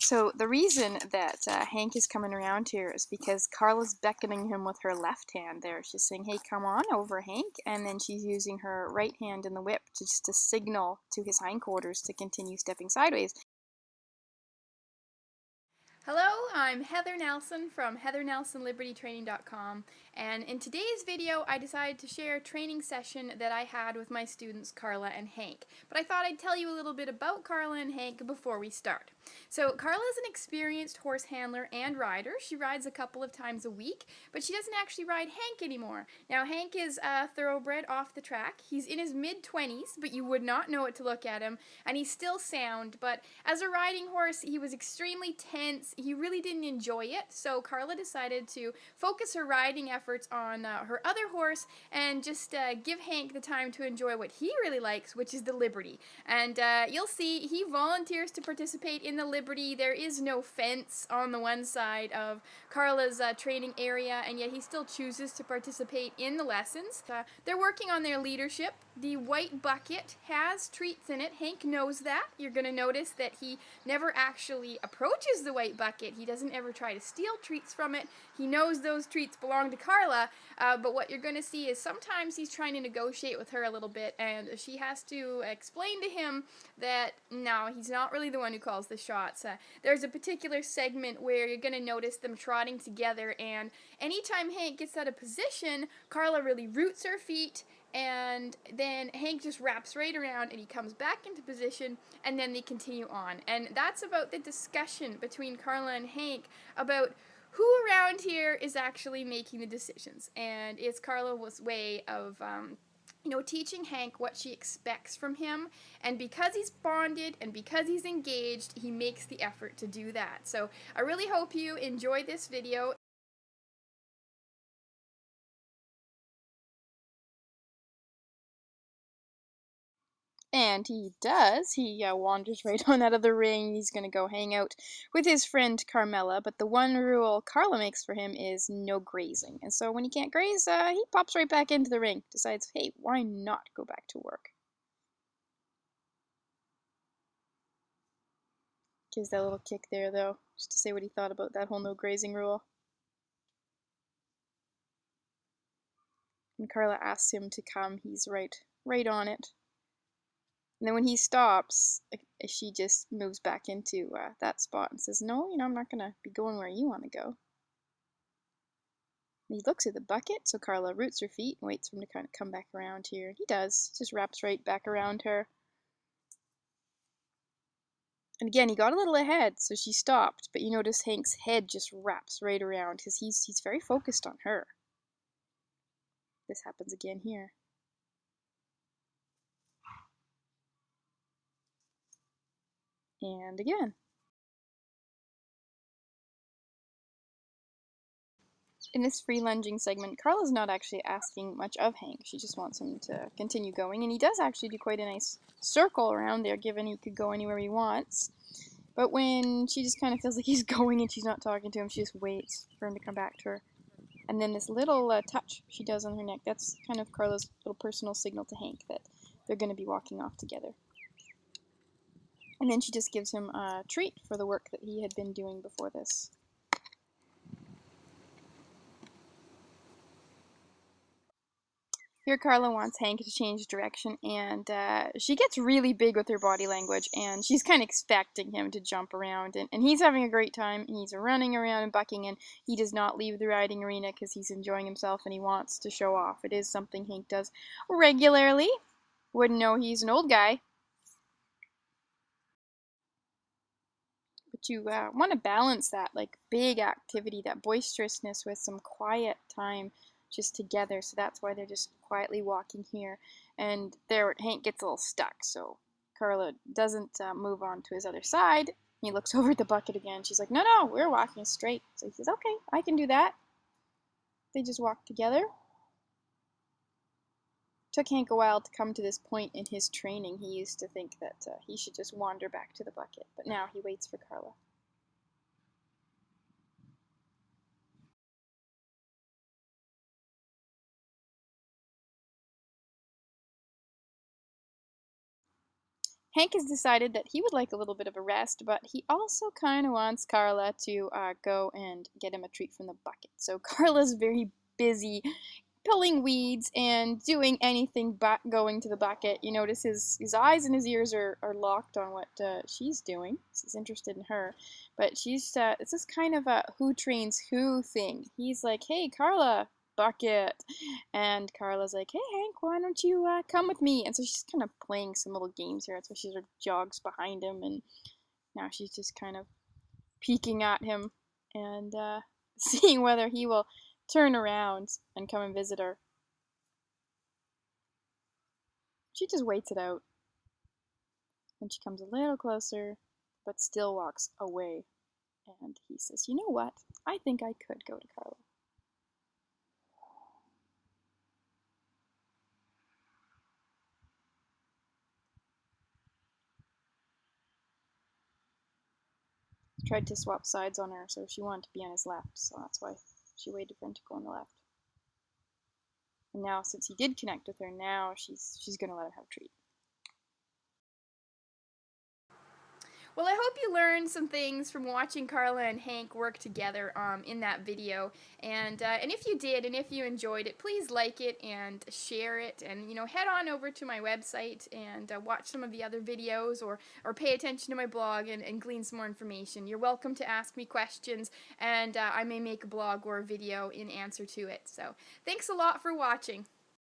So the reason that Hank is coming around here is because Carla's beckoning him with her left hand there. She's saying, hey, come on over, Hank. And then she's using her right hand in the whip just to signal to his hindquarters to continue stepping sideways. Hello, I'm Heather Nelson from heathernelsonlibertytraining.com, and in today's video I decided to share a training session that I had with my students Carla and Hank. But I thought I'd tell you a little bit about Carla and Hank before we start. So Carla is an experienced horse handler and rider. She rides a couple of times a week, but she doesn't actually ride Hank anymore. Now Hank is a thoroughbred off the track. He's in his mid-20s, but you would not know it to look at him, and he's still sound, but as a riding horse he was extremely tense. He really didn't enjoy it, so Carla decided to focus her riding efforts on her other horse and just give Hank the time to enjoy what he really likes, which is the Liberty. And you'll see he volunteers to participate in the Liberty. There is no fence on the one side of Carla's training area, and yet he still chooses to participate in the lessons. They're working on their leadership. The white bucket has treats in it. Hank knows that. You're going to notice that he never actually approaches the white bucket. He doesn't ever try to steal treats from it. He knows those treats belong to Carla, but what you're going to see is sometimes he's trying to negotiate with her a little bit, and she has to explain to him that no, he's not really the one who calls the shots. There's a particular segment where you're going to notice them trotting together, and anytime Hank gets out of position, Carla really roots her feet, and then Hank just wraps right around and he comes back into position, and then they continue on. And that's about the discussion between Carla and Hank about who around here is actually making the decisions. And it's Carla's way of teaching Hank what she expects from him, and because he's bonded and because he's engaged, he makes the effort to do that. So I really hope you enjoy this video. And he does. He wanders right on out of the ring. He's going to go hang out with his friend Carmela. But the one rule Carla makes for him is no grazing. And so when he can't graze, he pops right back into the ring. Decides, hey, why not go back to work? Gives that little kick there, though, just to say what he thought about that whole no grazing rule. And Carla asks him to come. He's right on it. And then when he stops, she just moves back into that spot and says, no, I'm not going to be going where you want to go. And he looks at the bucket, so Carla roots her feet and waits for him to kind of come back around here. He does. He just wraps right back around her. And again, he got a little ahead, so she stopped. But you notice Hank's head just wraps right around because he's very focused on her. This happens again here. And again. In this free lunging segment, Carla's not actually asking much of Hank. She just wants him to continue going, and he does actually do quite a nice circle around there, given he could go anywhere he wants. But when she just kind of feels like he's going and she's not talking to him, she just waits for him to come back to her. And then this little touch she does on her neck, that's kind of Carla's little personal signal to Hank that they're going to be walking off together. And then she just gives him a treat for the work that he had been doing before this. Here Carla wants Hank to change direction, and she gets really big with her body language, and she's kind of expecting him to jump around, and he's having a great time. He's running around and bucking, and he does not leave the riding arena because he's enjoying himself and he wants to show off. It is something Hank does regularly. Wouldn't know he's an old guy. But you want to balance that like big activity, that boisterousness, with some quiet time just together. So that's why they're just quietly walking here. And there Hank gets a little stuck, so Carla doesn't move on to his other side. He looks over at the bucket again. She's like, no, we're walking straight. So he says, okay, I can do that. They just walk together. Took Hank a while to come to this point in his training. He used to think that he should just wander back to the bucket, but now he waits for Carla. Hank has decided that he would like a little bit of a rest, but he also kind of wants Carla to go and get him a treat from the bucket. So Carla's very busy pulling weeds and doing anything but going to the bucket. You notice his eyes and his ears are locked on what she's doing. He's interested in her. But it's this kind of a who trains who thing. He's like, hey, Carla, bucket. And Carla's like, hey, Hank, why don't you come with me? And so she's kind of playing some little games here. That's why she sort of jogs behind him. And now she's just kind of peeking at him and seeing whether he will turn around and come and visit her. She just waits it out. And she comes a little closer, but still walks away. And he says, you know what? I think I could go to Carla. Tried to swap sides on her, so she wanted to be on his left, so that's why she waited for him to go on the left. And now, since he did connect with her, now she's gonna let him have a treat. Well, I hope you learned some things from watching Carla and Hank work together in that video. And if you did, and if you enjoyed it, please like it and share it. And, head on over to my website and watch some of the other videos or pay attention to my blog and glean some more information. You're welcome to ask me questions, and I may make a blog or a video in answer to it. So thanks a lot for watching.